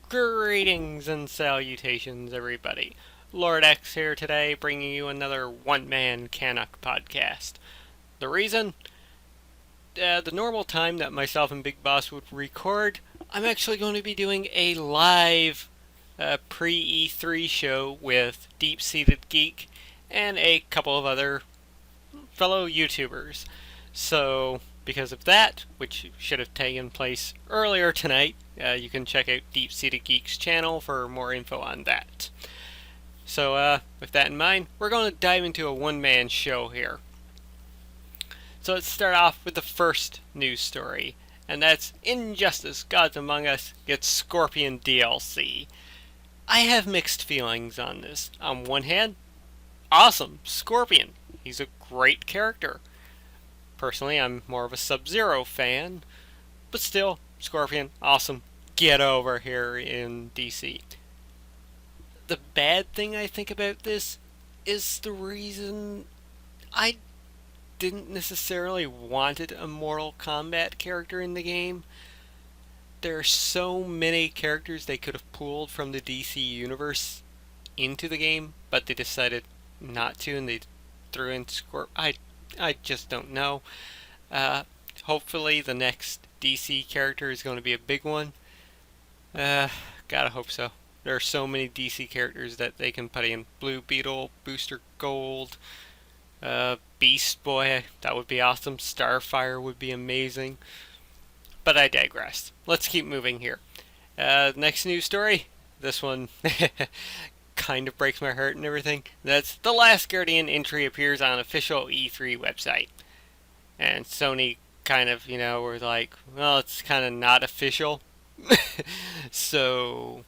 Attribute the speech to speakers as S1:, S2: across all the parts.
S1: Greetings and salutations, everybody. Lord X here today, bringing you another one-man CanUK podcast. The reason? The normal time that myself and Big Boss would record, I'm actually going to be doing a live pre-E3 show with Deep-Seated Geek and a couple of other fellow YouTubers. So, because of that, which should have taken place earlier tonight, you can check out Deep-Seated Geek's channel for more info on that. So, with that in mind, we're going to dive into a one-man show here. So let's start off with the first news story, and that's Injustice: Gods Among Us gets Scorpion DLC. I have mixed feelings on this. On one hand, awesome, Scorpion. He's a great character. Personally, I'm more of a Sub-Zero fan, but still, Scorpion, awesome. Get over here in DC. The bad thing I think about this is the reason I didn't necessarily wanted a Mortal Kombat character in the game. There are so many characters they could have pulled from the DC universe into the game, but they decided not to, and they threw in Scorpion. I just don't know. Hopefully the next DC character is going to be a big one. Gotta hope so. There are so many DC characters that they can put in. Blue Beetle, Booster Gold, Beast Boy, that would be awesome. Starfire would be amazing. But I digress. Let's keep moving here. Next news story. This one kind of breaks my heart and everything. That's The Last Guardian entry appears on official E3 website. And Sony kind of, were like, well, it's kind of not official. So,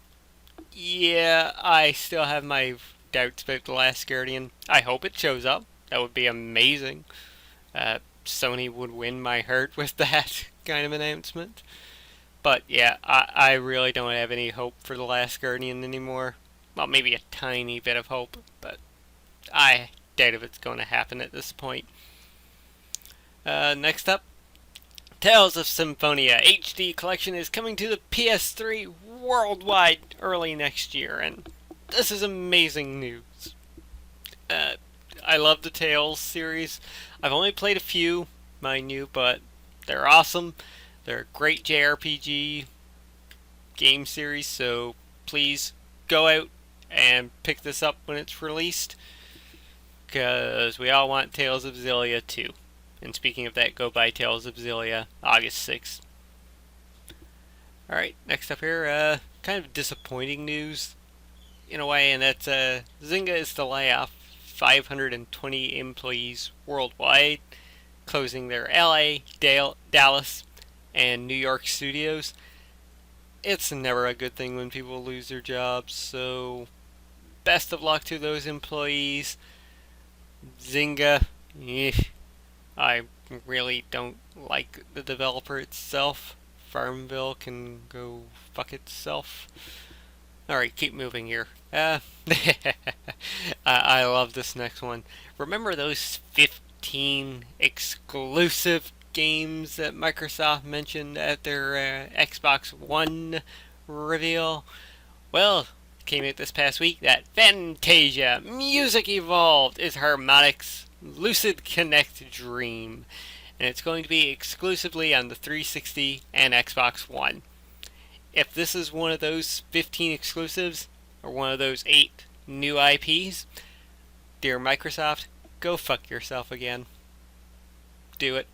S1: yeah, I still have my doubts about The Last Guardian. I hope it shows up. That would be amazing. Sony would win my heart with that kind of announcement. But yeah, I really don't have any hope for The Last Guardian anymore. Well, maybe a tiny bit of hope, but I doubt if it's going to happen at this point. Next up, Tales of Symphonia HD Collection is coming to the PS3 worldwide early next year, and this is amazing news. I love the Tales series. I've only played a few, mind you, but they're awesome. They're a great JRPG game series, so please go out and pick this up when it's released, because we all want Tales of Xillia too. And speaking of that, go buy Tales of Xillia August 6th. Alright, next up here, kind of disappointing news in a way, and that's Zynga is to lay off 520 employees worldwide, closing their LA, Dallas, and New York studios. It's never a good thing when people lose their jobs, so best of luck to those employees. Zynga, I really don't like the developer itself. Farmville can go fuck itself. Alright, keep moving here. I love this next one. Remember those 15 exclusive games that Microsoft mentioned at their Xbox One reveal? Well, it came out this past week that Fantasia Music Evolved is Harmonix's Lucid Connect Dream, and it's going to be exclusively on the 360 and Xbox One. If this is one of those 15 exclusives, or one of those 8 new IPs, dear Microsoft, go fuck yourself again. Do it.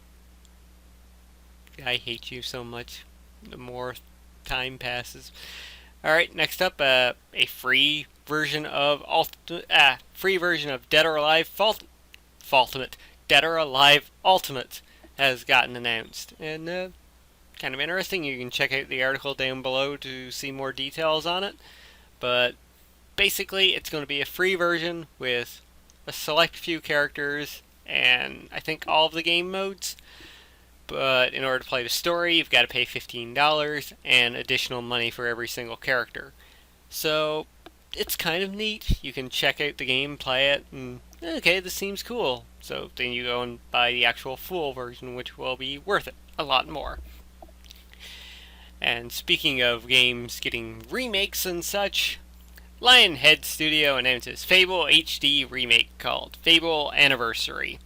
S1: I hate you so much the more time passes. Alright, next up, a free version of Dead or Alive Dead or Alive Ultimate has gotten announced, and kind of interesting. You can check out the article down below to see more details on it. But basically, it's going to be a free version with a select few characters and I think all of the game modes. But in order to play the story, you've got to pay $15 and additional money for every single character. So it's kind of neat. You can check out the game, play it, and okay, this seems cool. So then you go and buy the actual full version, which will be worth it a lot more. And speaking of games getting remakes and such, Lionhead Studio announces Fable HD remake called Fable Anniversary.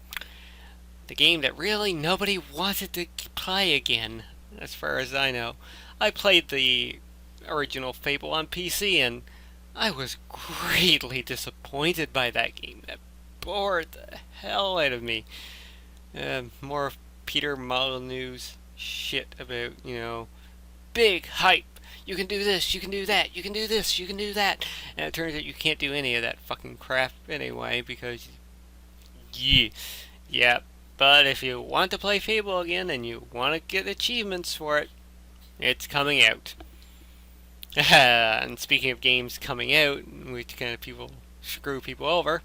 S1: The game that really nobody wanted to play again, as far as I know. I played the original Fable on PC and I was greatly disappointed by that game. That bored the hell out of me. More Peter Molyneux's shit about, big hype. You can do this, you can do that, you can do this, you can do that. And it turns out you can't do any of that fucking crap anyway because, yeah. But if you want to play Fable again and you want to get achievements for it, it's coming out. And speaking of games coming out, which kind of people screw people over,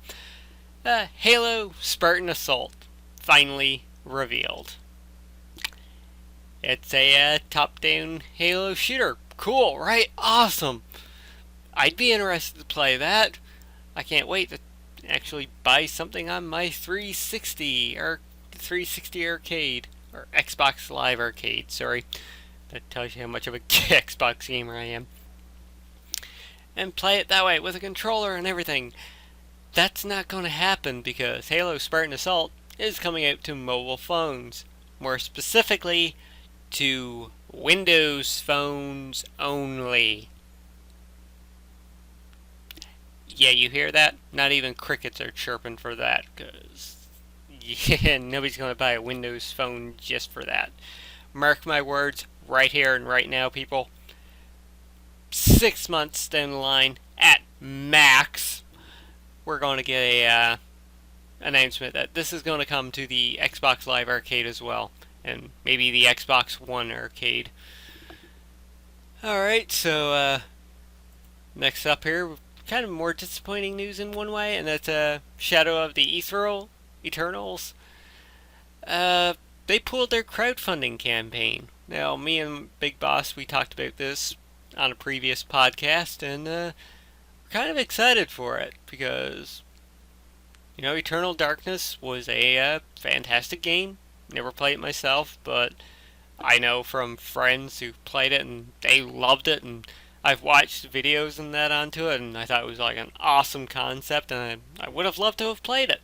S1: Halo Spartan Assault finally revealed. It's a top-down Halo shooter. Cool, right? Awesome. I'd be interested to play that. I can't wait to actually buy something on my 360 or 360 arcade or Xbox Live Arcade. Sorry, that tells you how much of a Xbox gamer I am. And play it that way with a controller and everything. That's not going to happen because Halo Spartan Assault is coming out to mobile phones. More specifically, to Windows phones only. Yeah, you hear that? Not even crickets are chirping for that, because nobody's going to buy a Windows phone just for that. Mark my words, right here and right now, people. 6 months down the line, at max, we're going to get a announcement that this is going to come to the Xbox Live Arcade as well. And maybe the Xbox One Arcade. Alright, so next up here, kind of more disappointing news in one way, and that's Shadow of the Eternals. They pulled their crowdfunding campaign. Now, me and Big Boss, we talked about this on a previous podcast, and we're kind of excited for it, because, Eternal Darkness was a fantastic game. Never played it myself, but I know from friends who played it and they loved it, and I've watched videos and that onto it, and I thought it was like an awesome concept, and I would have loved to have played it.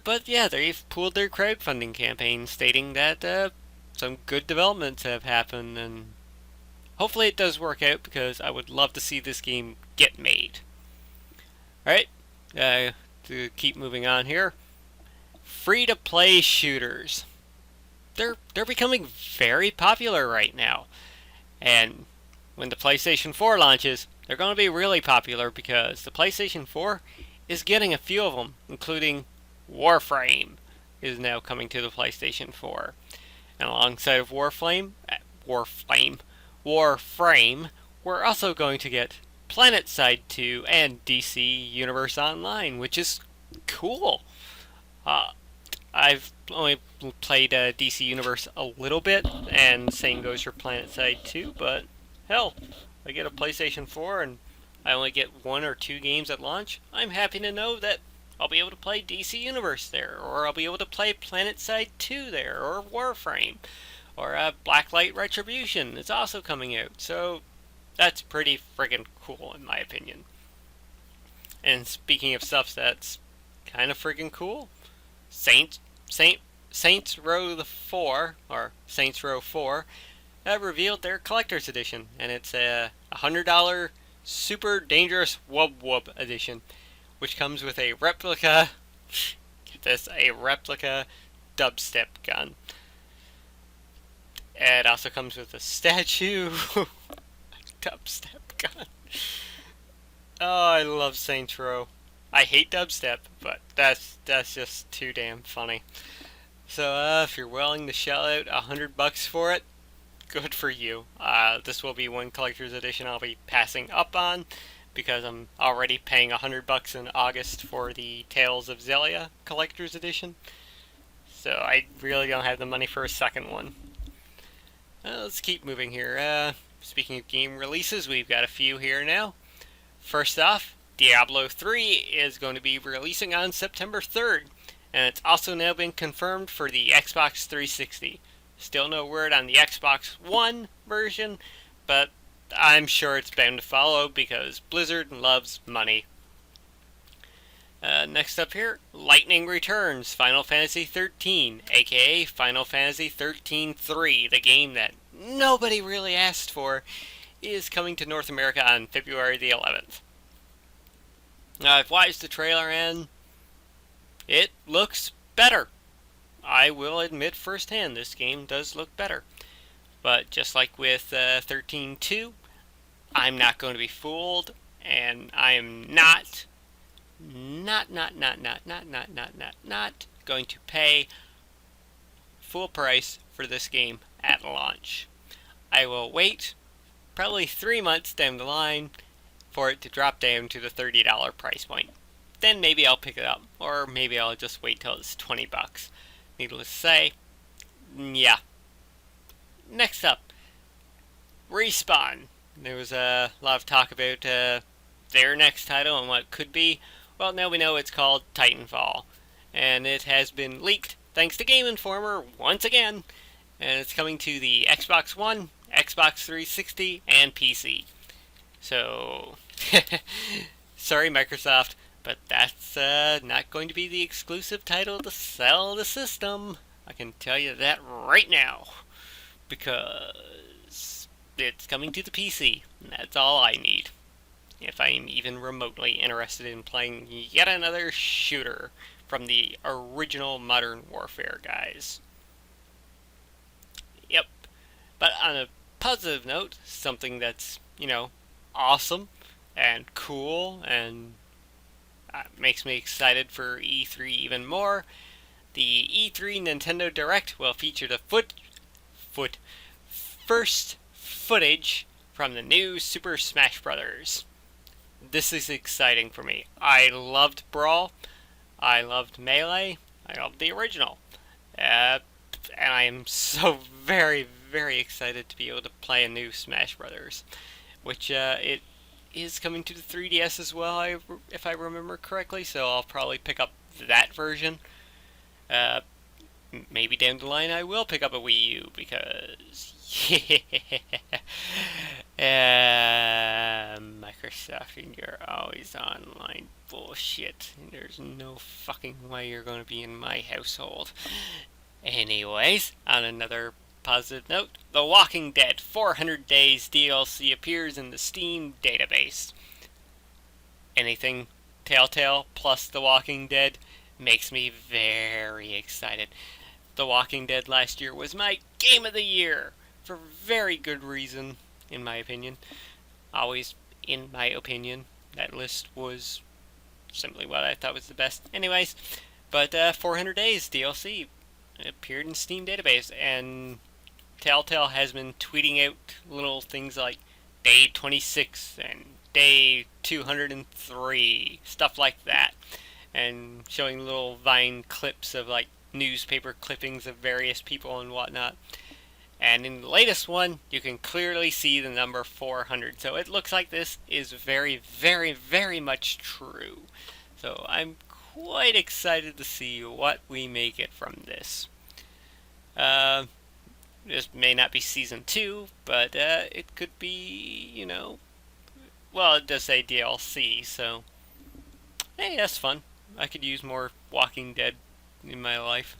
S1: But yeah, they've pulled their crowdfunding campaign stating that some good developments have happened, and hopefully it does work out because I would love to see this game get made. Alright, to keep moving on here. Free-to-play shooters. They're becoming very popular right now. And when the PlayStation 4 launches, they're going to be really popular because the PlayStation 4 is getting a few of them, including Warframe is now coming to the PlayStation 4. And alongside of Warframe, we're also going to get PlanetSide 2 and DC Universe Online, which is cool. I've only played DC Universe a little bit, and same goes for PlanetSide 2, but hell, I get a PlayStation 4 and I only get 1 or 2 games at launch. I'm happy to know that I'll be able to play DC Universe there, or I'll be able to play PlanetSide 2 there, or Warframe, or Blacklight Retribution is also coming out, so that's pretty friggin' cool in my opinion. And speaking of stuff that's kind of friggin' cool, Saints Row 4 revealed their collector's edition, and it's a $100 Super Dangerous Wub Wub edition, which comes with a replica, get this, a replica dubstep gun. It also comes with a statue, dubstep gun. Oh, I love Saints Row. I hate dubstep, but that's just too damn funny. So if you're willing to shell out $100 for it, good for you. This will be one collector's edition I'll be passing up on because I'm already paying $100 in August for the Tales of Xillia collector's edition. So I really don't have the money for a second one. Let's keep moving here. Speaking of game releases, we've got a few here now. First off, Diablo 3 is going to be releasing on September 3rd, and it's also now been confirmed for the Xbox 360. Still no word on the Xbox One, version, but I'm sure it's bound to follow because Blizzard loves money. Next up here, Lightning Returns, Final Fantasy 13, aka Final Fantasy 13-3, the game that nobody really asked for, is coming to North America on February the 11th. I've watched the trailer and it looks better. I will admit firsthand, this game does look better. But just like with 13-2, I'm not going to be fooled, and I am not going to pay full price for this game at launch. I will wait probably 3 months down the line for it to drop down to the $30 price point. Then maybe I'll pick it up, or maybe I'll just wait till it's $20. Needless to say, yeah. Next up, Respawn. There was a lot of talk about their next title and what it could be. Well, now we know it's called Titanfall, and it has been leaked thanks to Game Informer once again, and it's coming to the Xbox One, Xbox 360, and PC. So, sorry Microsoft, but that's not going to be the exclusive title to sell the system. I can tell you that right now, because it's coming to the PC, and that's all I need. If I'm even remotely interested in playing yet another shooter from the original Modern Warfare guys. Yep. But on a positive note, something that's, awesome and cool and makes me excited for E3 even more. The E3 Nintendo Direct will feature the first footage from the new Super Smash Bros. This is exciting for me. I loved Brawl, I loved Melee, I loved the original, and I am so very, very excited to be able to play a new Smash Bros. Which it is coming to the 3DS as well, if I remember correctly, so I'll probably pick up that version. Maybe down the line I will pick up a Wii U, because Microsoft and your always online bullshit. There's no fucking way you're going to be in my household. Anyways, on another positive note, The Walking Dead 400 Days DLC appears in the Steam database. Anything Telltale plus The Walking Dead makes me very excited. The Walking Dead last year was my game of the year, for very good reason, in my opinion. Always in my opinion. That list was simply what I thought was the best. Anyways, but 400 Days DLC appeared in Steam database, and Telltale has been tweeting out little things like day 26 and day 203, stuff like that, and showing little Vine clips of like newspaper clippings of various people and whatnot. And in the latest one, you can clearly see the number 400. So it looks like this is very, very, very much true. So I'm quite excited to see what we may get from this. This may not be Season 2, but it could be, well, it does say DLC, so hey, that's fun. I could use more Walking Dead in my life.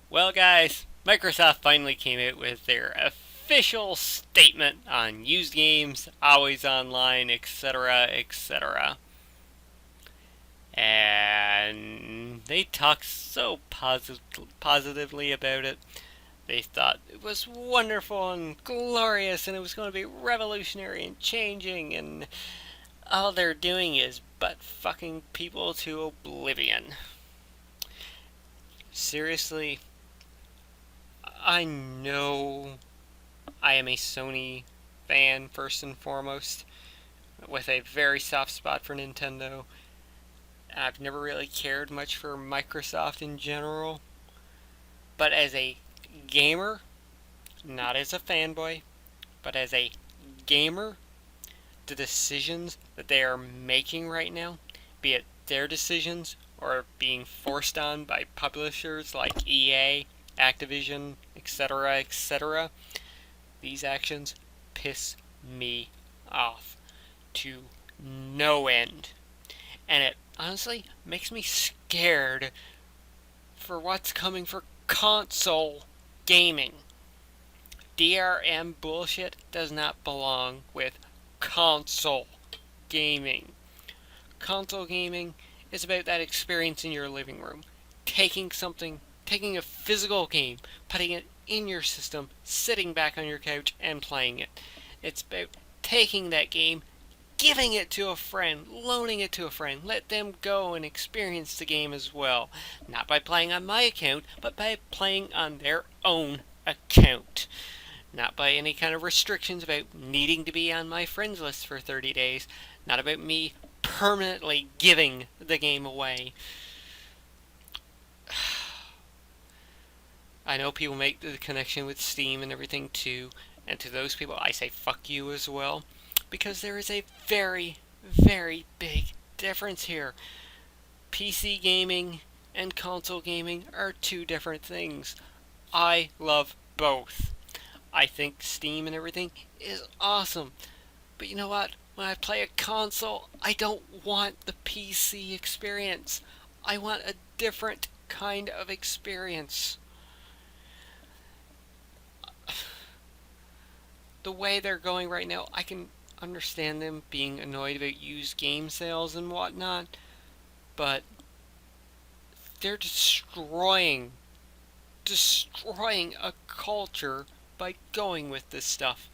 S1: Well, guys, Microsoft finally came out with their official statement on used games, always online, etc., etc. And they talked so positively about it. They thought it was wonderful and glorious, and it was going to be revolutionary and changing, and all they're doing is butt fucking people to oblivion. Seriously, I know I am a Sony fan first and foremost, with a very soft spot for Nintendo. I've never really cared much for Microsoft in general, but as a gamer, not as a fanboy, but as a gamer, the decisions that they are making right now, be it their decisions or being forced on by publishers like EA Activision, etc., etc. These actions piss me off to no end. And it honestly makes me scared for what's coming for console gaming. DRM bullshit does not belong with console gaming. Console gaming is about that experience in your living room. Taking a physical game, putting it in your system, sitting back on your couch and playing it. It's about taking that game, giving it to a friend, loaning it to a friend, let them go and experience the game as well. Not by playing on my account, but by playing on their own account. Not by any kind of restrictions about needing to be on my friends list for 30 days. Not about me permanently giving the game away. I know people make the connection with Steam and everything too, and to those people I say fuck you as well, because there is a very, very big difference here. PC gaming and console gaming are two different things. I love both. I think Steam and everything is awesome. But you know what? When I play a console, I don't want the PC experience. I want a different kind of experience. The way they're going right now, I can understand them being annoyed about used game sales and whatnot, but they're destroying a culture by going with this stuff.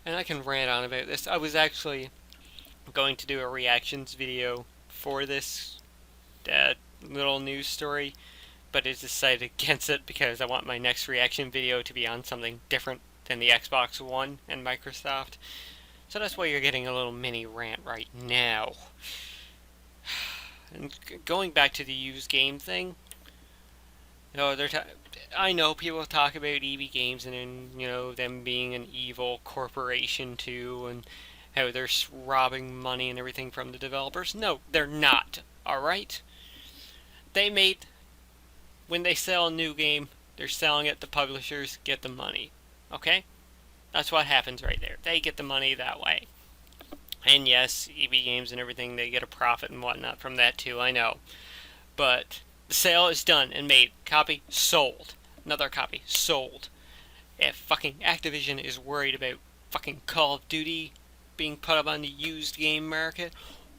S1: And I can rant on about this. I was actually going to do a reactions video for this little news story, but I decided against it because I want my next reaction video to be on something different than the Xbox One and Microsoft. So that's why you're getting a little mini rant right now. And going back to the used game thing, I know people talk about EB Games and them being an evil corporation too, and how they're robbing money and everything from the developers. No, they're not. All right. When they sell a new game, they're selling it to publishers, get the money. Okay? That's what happens right there. They get the money that way. And yes, EB Games and everything, they get a profit and whatnot from that too, I know. But the sale is done and made. Copy sold. Another copy sold. If fucking Activision is worried about fucking Call of Duty being put up on the used game market,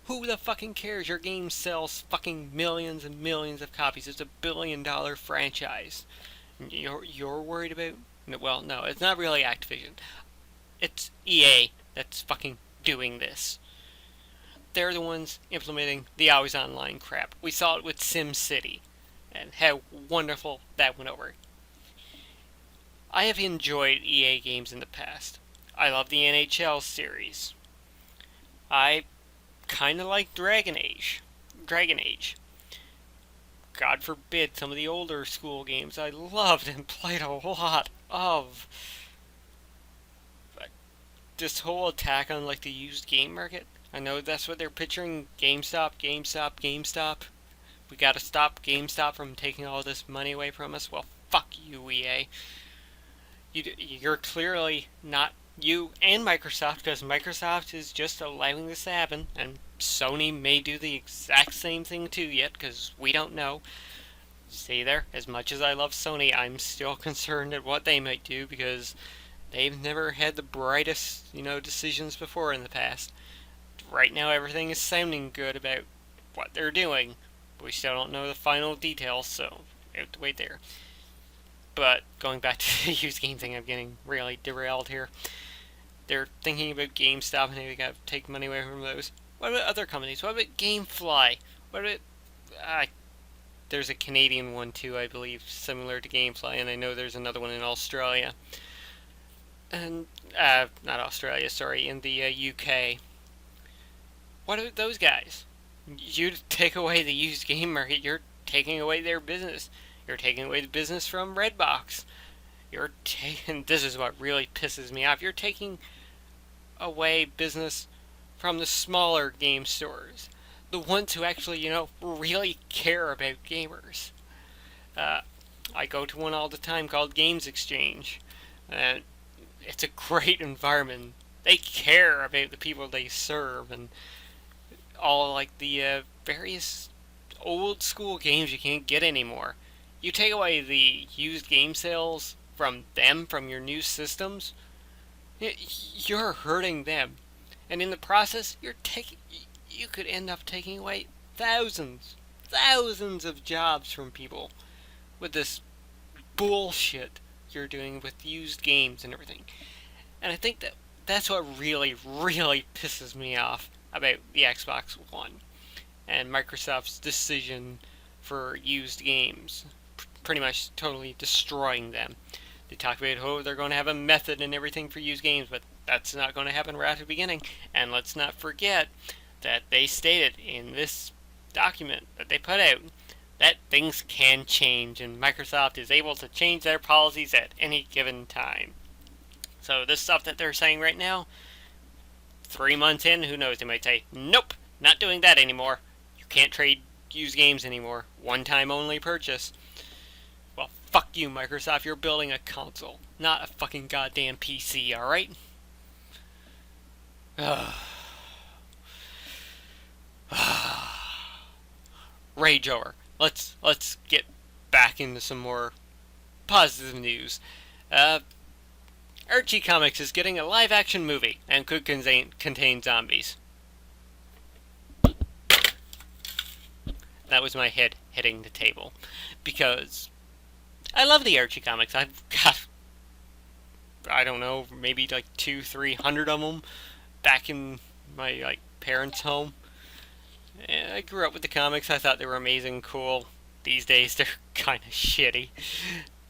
S1: who the fucking cares? Your game sells fucking millions and millions of copies. It's $1 billion franchise. You're worried about? Well, no, it's not really Activision. It's EA that's fucking doing this. They're the ones implementing the always online crap. We saw it with SimCity and how wonderful that went over. I have enjoyed EA games in the past. I love the NHL series. I kind of like Dragon Age. God forbid some of the older school games I loved and played a lot of. But this whole attack on like the used game market, I know that's what they're picturing. GameStop. We gotta stop GameStop from taking all this money away from us. Well, fuck you, EA. You're clearly not you and Microsoft, because Microsoft is just allowing this to happen, and Sony may do the exact same thing too yet, because we don't know. See there, as much as I love Sony, I'm still concerned at what they might do, because they've never had the brightest, decisions before in the past. Right now everything is sounding good about what they're doing, but we still don't know the final details, so we have to wait there. But going back to the used game thing, I'm getting really derailed here. They're thinking about GameStop and they gotta take money away from those. What about other companies? What about GameFly? What about... there's a Canadian one too, I believe, similar to GameFly, and I know there's another one in Australia. And, not Australia, sorry, in the UK. What about those guys? You take away the used game market, you're taking away their business. You're taking away the business from Redbox. This is what really pisses me off. You're taking away business from the smaller game stores. The ones who actually, really care about gamers. I go to one all the time called Games Exchange. And it's a great environment. They care about the people they serve and all like the various old school games you can't get anymore. You take away the used game sales from them, from your new systems, you're hurting them. And in the process, you could end up taking away thousands of jobs from people with this bullshit you're doing with used games and everything. And I think that's what really pisses me off about the Xbox One and Microsoft's decision for used games, pretty much totally destroying them. They talk about they're going to have a method and everything for used games, but that's not going to happen right at the beginning. And let's not forget that they stated in this document that they put out that things can change, and Microsoft is able to change their policies at any given time. So this stuff that they're saying right now, 3 months in, who knows, they might say, nope, not doing that anymore. You can't trade used games anymore. One time only purchase. Well, fuck you, Microsoft. You're building a console, not a fucking goddamn PC, alright? Rage over. Let's get back into some more positive news. Archie Comics is getting a live-action movie and could contain zombies. That was my head hitting the table. Because I love the Archie Comics. I've got, I don't know, maybe like 200-300 of them back in my parents' home. And I grew up with the comics. I thought they were amazing, cool. These days they're kind of shitty.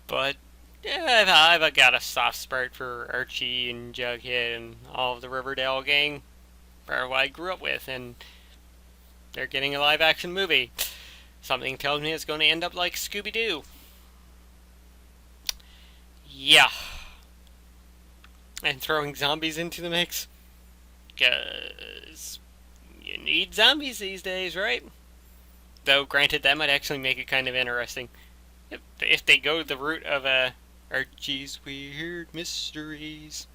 S1: But yeah, I've got a soft spot for Archie and Jughead and all of the Riverdale gang, for what I grew up with, and they're getting a live-action movie. Something tells me it's going to end up like Scooby-Doo. Yeah. And throwing zombies into the mix. Because you need zombies these days, right? Though, granted, that might actually make it kind of interesting. If they go the route of Archie's Weird Mysteries.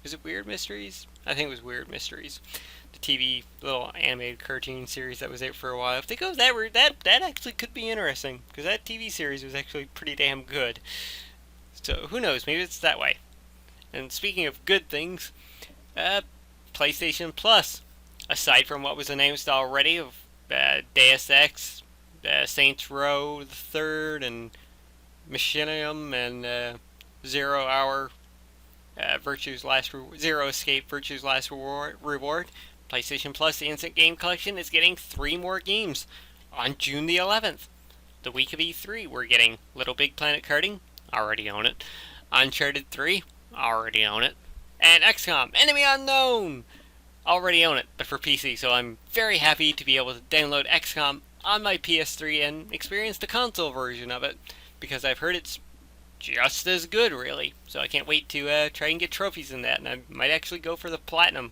S1: Is it Weird Mysteries? I think it was Weird Mysteries. The TV little animated cartoon series that was out for a while. If they go that route, that actually could be interesting. Because that TV series was actually pretty damn good. So, who knows? Maybe it's that way. And speaking of good things, PlayStation Plus. Aside from what was announced already of Deus Ex, Saints Row the Third, and Machinima, and Zero Escape Virtue's Last Reward, PlayStation Plus, the Instant Game Collection, is getting 3 more games on June the 11th. The week of E3, we're getting Little Big Planet Karting, already own it. Uncharted 3, already own it. And XCOM, Enemy Unknown, already own it, but for PC, so I'm very happy to be able to download XCOM on my PS3 and experience the console version of it, because I've heard it's just as good, really. So I can't wait to try and get trophies in that, and I might actually go for the Platinum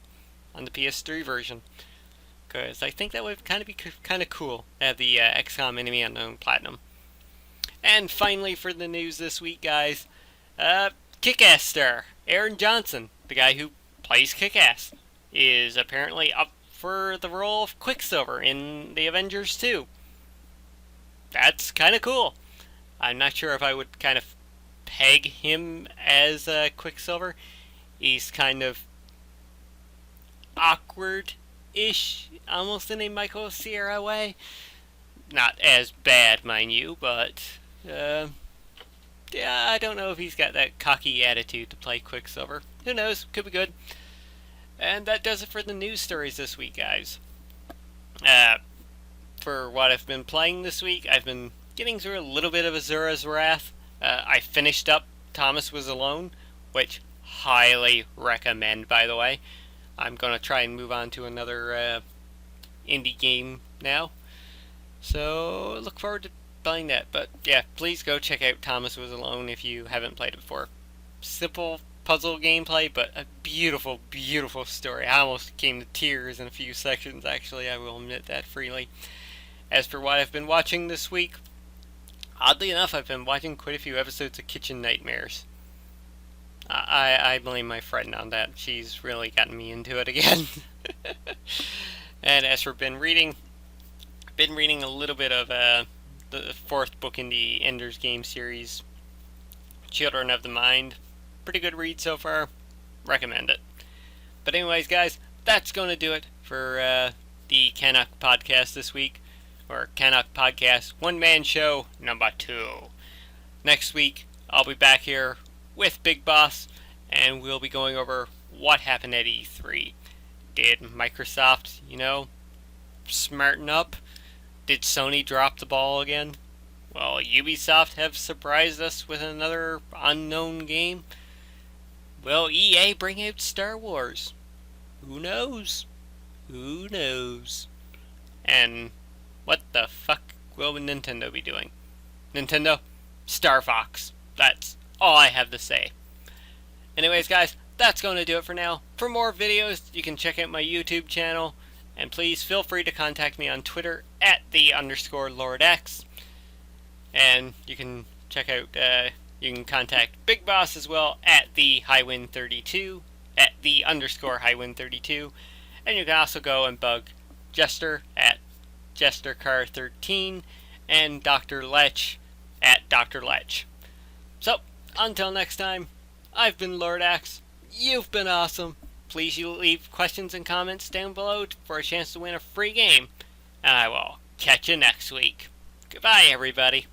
S1: on the PS3 version, because I think that would be kind of cool to have the XCOM Enemy Unknown Platinum. And finally for the news this week, guys, Kick-Ass star Aaron Johnson, the guy who plays Kick-Ass, is apparently up for the role of Quicksilver in the Avengers 2. That's kind of cool. I'm not sure if I would kind of peg him as Quicksilver. He's kind of awkward-ish, almost in a Michael Cera way. Not as bad, mind you, but yeah, I don't know if he's got that cocky attitude to play Quicksilver. Who knows? Could be good. And that does it for the news stories this week, guys. For what I've been playing this week, I've been getting through a little bit of Azura's Wrath. I finished up Thomas Was Alone, which highly recommend, by the way. I'm going to try and move on to another indie game now. So, look forward to playing that. But yeah, please go check out Thomas Was Alone if you haven't played it before. Simple puzzle gameplay, but a beautiful, beautiful story. I almost came to tears in a few sections, actually. I will admit that freely. As for what I've been watching this week, Oddly enough, I've been watching quite a few episodes of Kitchen Nightmares. I blame my friend on that. She's really gotten me into it again. And as for been reading a little bit of the fourth book in the Ender's Game series, Children of the Mind. Pretty good read so far. Recommend it. But anyways, guys, that's going to do it for the CanUK podcast this week. Or CanUK podcast one-man show number 2. Next week, I'll be back here with Big Boss, and we'll be going over what happened at E3. Did Microsoft, smarten up? Did Sony drop the ball again? Well, Ubisoft have surprised us with another unknown game. Will EA bring out Star Wars? Who knows? Who knows? And what the fuck will Nintendo be doing? Nintendo, Star Fox. That's all I have to say. Anyways, guys, that's going to do it for now. For more videos, you can check out my YouTube channel. And please feel free to contact me on Twitter at @the_LordX. And you can check out, you can contact Big Boss as well at @the_Highwind32, at @the_Highwind32. And you can also go and bug Jester at JesterCar13 and Dr. Lech at Dr. Lech. So, until next time, I've been Lord Axe. You've been awesome. Please you leave questions and comments down below for a chance to win a free game. And I will catch you next week. Goodbye, everybody.